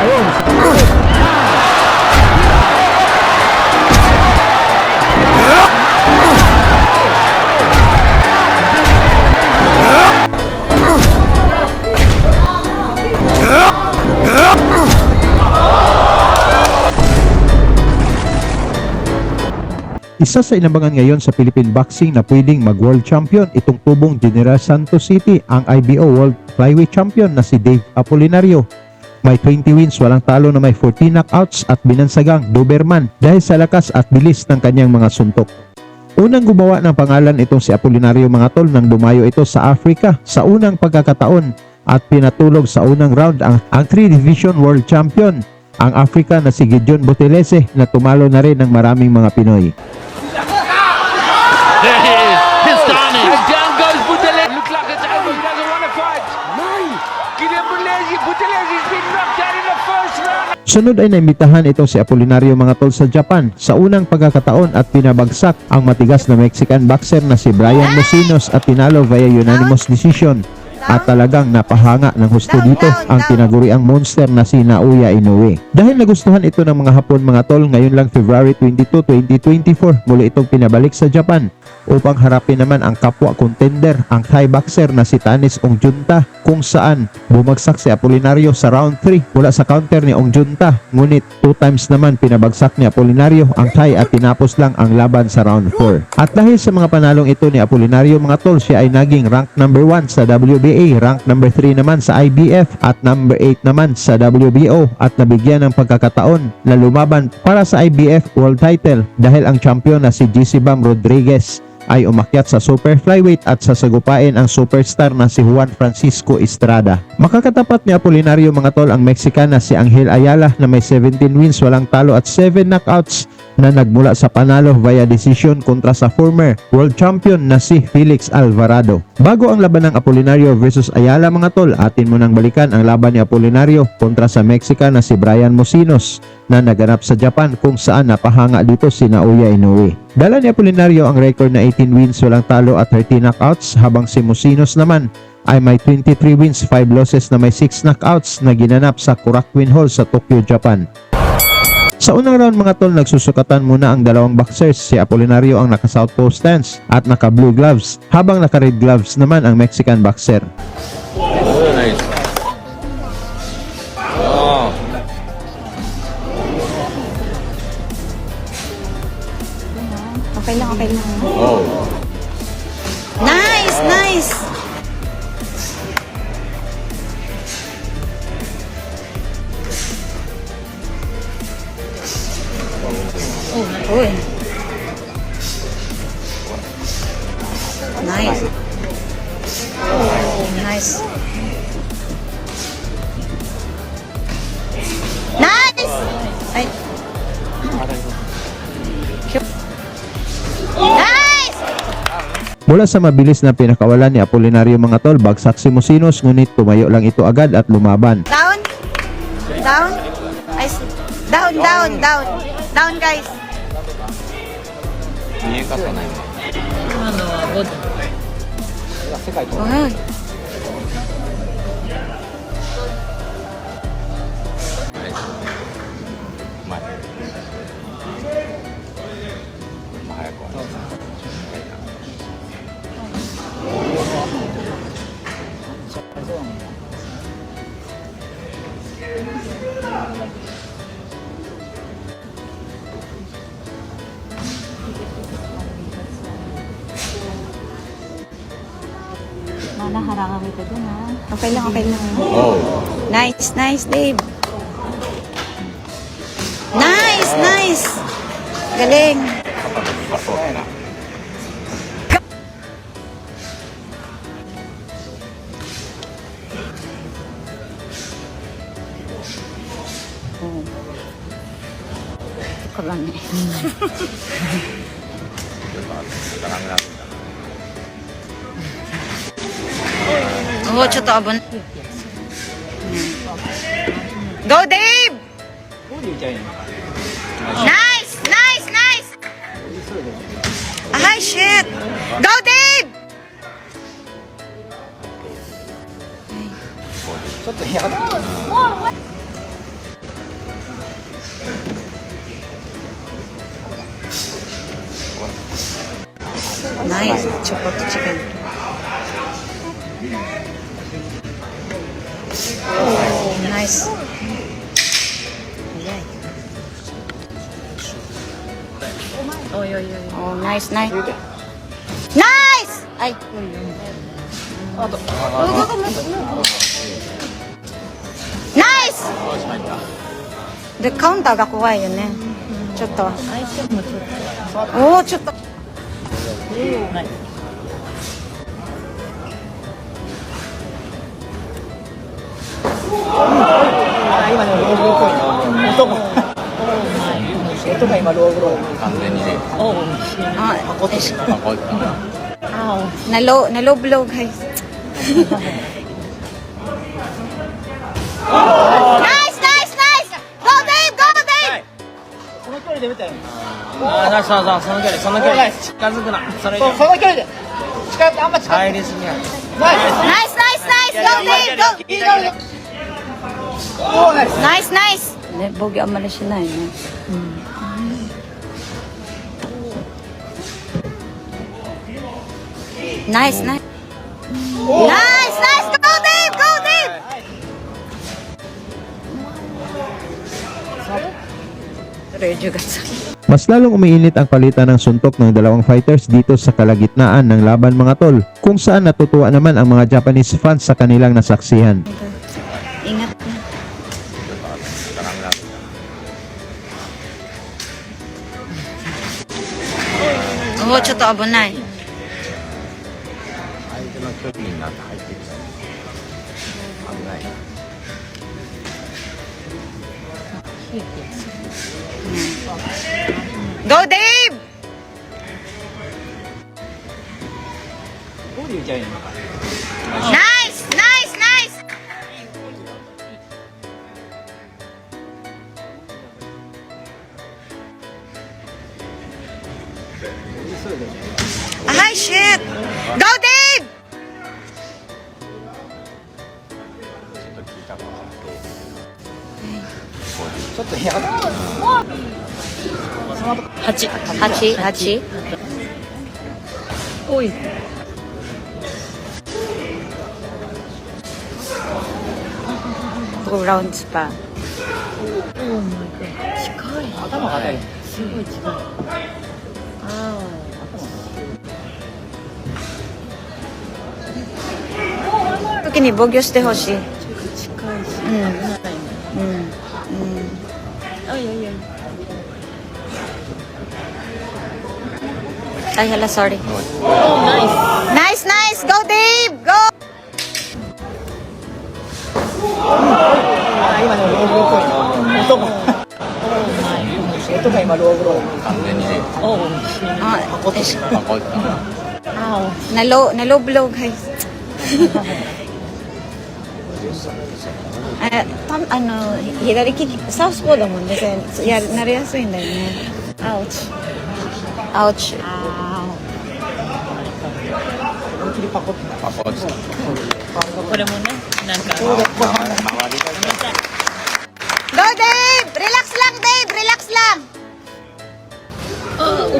Ayun. Isa sa inabangan ngayon sa Philippine Boxing na pwedeng mag-world champion itong tubong General Santos City, ang IBO World Flyweight Champion na si Dave Apolinario. May 20 wins, walang talo na may 14 knockouts at binansagang Doberman dahil sa lakas at bilis ng kanyang mga suntok. Unang gumawa ng pangalan itong si Apolinario mga tol nang dumayo ito sa Africa sa unang pagkakataon at pinatulog sa unang round ang 3 Division World Champion, ang Africa na si Gideon Butelese na tumalo na rin ng maraming mga Pinoy. There he is. He's done it. And down goes Butelese. Looks like it's over. He doesn't want to fight. No. Gideon Butelese has been knocked out in the first round. Sunod ay naimbitahan itong si Apolinario mga tol sa Japan sa unang pagkakataon at pinabagsak ang matigas na Mexican boxer na si Brian Mosinos at tinalo via unanimous decision. At talagang napahanga ng husto dito ang tinaguriang monster na si Naoya Inoue. Dahil nagustuhan ito ng mga Hapon mga tol, ngayon lang February 22, 2024 muli itong pinabalik sa Japan upang harapin naman ang kapwa contender, ang Thai boxer na si Tanis Ongjunta, kung saan bumagsak si Apolinario sa round 3 mula sa counter ni Ongjunta, ngunit 2 times naman pinabagsak ni Apolinario ang Thai at tinapos lang ang laban sa round 4. At dahil sa mga panalong ito ni Apolinario mga tol, siya ay naging rank number 1 sa WBA, rank number 3 naman sa IBF at number 8 naman sa WBO at nabigyan ng pagkakataon na lumaban para sa IBF World Title dahil ang champion na si GC Bam Rodriguez ay umakyat sa super flyweight at sasagupain ang superstar na si Juan Francisco Estrada. Makakatapat ni Apolinario mga tol ang Mexican na si Angel Ayala na may 17 wins, walang talo at 7 knockouts na nagmula sa panalo via decision kontra sa former world champion na si Felix Alvarado. Bago ang laban ng Apolinario versus Ayala mga tol, atin mo nang balikan ang laban ni Apolinario kontra sa Mexican na si Brian Mosinos na naganap sa Japan kung saan napahanga dito si Naoya Inoue. Dala ni Apolinario ang record na 18 wins, walang talo at 13 knockouts habang si Mosinos naman ay may 23 wins, 5 losses na may 6 knockouts na ginanap sa Korakuen Hall sa Tokyo, Japan. Sa unang round mga tol, nagsusukatan muna ang dalawang boxers. Si Apolinario ang naka southpaw stance at naka blue gloves habang naka red gloves naman ang Mexican boxer. Nice. Oh. Okay lang, okay lang. Oh. Nice, nice. Oh, uy. Nice. Oh, nice. Nice! Ay. Nice! Mula sa mabilis na pinakawalan ni Apolinario mga tol, bagsak si Mosinos ngunit tumayo lang ito agad at lumaban. Down. Down. Ay, down, down, down. Down, guys. 見え方ないね。 Ay. Naharangan kita dun, ha? Okay lang, okay lang. Oh. Nice, nice, Dave. Nice, nice. Galing. Karami. Oh, chuto abon. Go, Dave! Nice! Nice! Nice! Ay, shit! Go, Dave! Nice. Chocolate chicken. Oh, nice. Oh, nice, nice. Nice! Ay. Nice! The counter が怖いよね。ちょっと。おー、ちょっと。今のローブローっぽいな。音が。音が今ローブロー。完全にね。Ah, Pakot na. nalow-blow guys. Nice, nice, nice! Go Dave, go Dave! その距離で見て。そうそう、その距離、その距離。近づくな。それ以そう、上。その距離で。近い、あんま近い。入りすぎや。ナイ Nice, nice, nice! Go Dave, go! ス。いいなるね。おー、ナイス。 Nice, nice! ね、ボギーあんまりしないね。Nice, nice. Nice, nice! Go Dave, go Dave! Pero yung jugat sa Mas lalong umiinit ang palitan ng suntok ng dalawang fighters dito sa kalagitnaan ng laban mga tol, kung saan natutuwa naman ang mga Japanese fans sa kanilang nasaksihan. Ingat na. Oh, ちょっと危ない。相手の距離になって入ってきた。危ない。Go Dave! どうで言っちゃうのか。 Nice, nice, nice! Ay, shit! Go Dave! ちょっとやだ。 8? Uy. Two rounds pa. 頭が硬い。時に防御してほしい。Ay, hala, sorry. Nice, nice! Go, Dave! Go! 今のローブローっぽいな。音が。音が今ローブロー。完全にね。Ah, Pakot na. nalow-blow, guys. Ano, 左利き、サウスポーだもんね。なりやすいんだよね。Ouch. Ouch. 思いっきりパコッ。 Pakot. これもね、なんか。 Mawali ka siya. Go, Dave! Relax lang, Dave! Relax lang!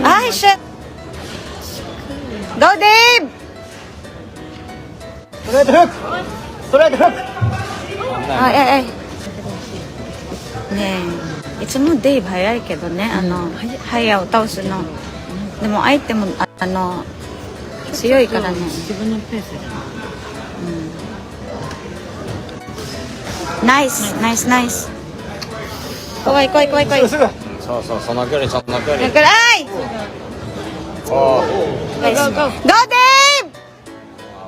Ay, shit! Go, Dave! ストレートフック。ストレートフック。 Ay, ay, ay. ねえ、いつもデイブ早いけどね、早を倒すの。でも相手も、強いからね。自分のペースで。ナイス、ナイス、ナイス。怖い、怖い、怖い、怖い。すぐ。そうそう、その距離、その距離。だから、あい！おー。 Go, go, go! Go, Dave!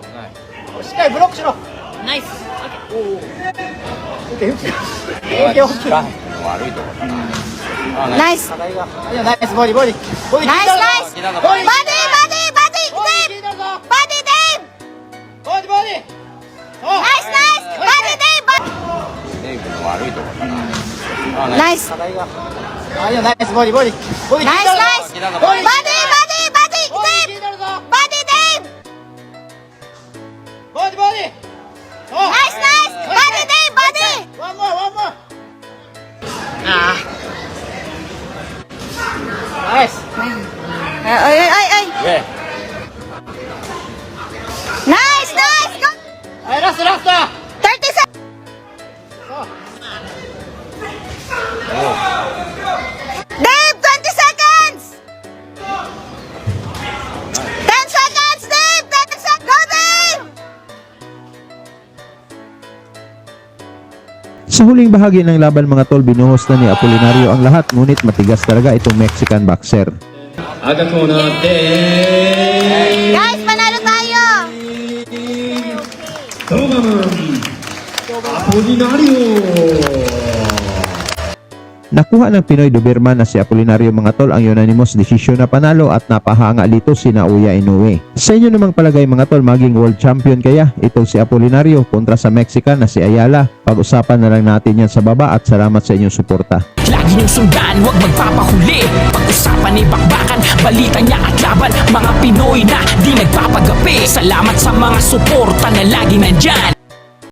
危ない。しっかりブロックしろ。ナイス。オッケー、オッケー。オッケー、オッケー。悪いとこだな。ナイス！課題が。いや、ナイスボディ、ボディ。ボディ。ナイス、ナイス！ボディ。バディ、バディ、バディ、ボディ。デイブ！気になるぞ。バディ、デイブ！ボディ、ボディ。おう。ナイス、ナイス！バディ、デイブ！デイブの悪いとこだな。ナイス！課題が。あ、いや、ナイスボディ、ボディ。ボディ。ナイス、ナイス！バディ、バディ、バディ、ボディ。デイブ！気になるぞ。バディ、デイブ！ボディ、ボディ。おう。ナイス、ナイス！バディ、デイブ！バディ！ワンモア、ワンモア。あナイス。ay, ay, ay, ay. Weh. 30 seconds! Dave, 20 seconds! 10 seconds, Dave! 10 seconds! Go, Dave! Sa huling bahagi ng laban mga tol, binuhos na ni Apolinario ang lahat, ngunit matigas talaga itong Mexican boxer. Guys, panalo tayo! Nakuha ng Pinoy Doberman na si Apolinario mga tol ang unanimous decision na panalo at napahanga dito si Naoya Inoue. Sa inyo namang palagay mga tol, maging world champion kaya itong si Apolinario kontra sa Mexican na si Ayala? Pag-usapan na lang natin yan sa baba at salamat sa inyong suporta. Lagi niyong sundan, huwag magpapahuli. Pag-usapan ni bakbakan, balita niya at laban. Mga Pinoy na di nagpapagapi. Salamat sa mga suporta na lagi nandyan.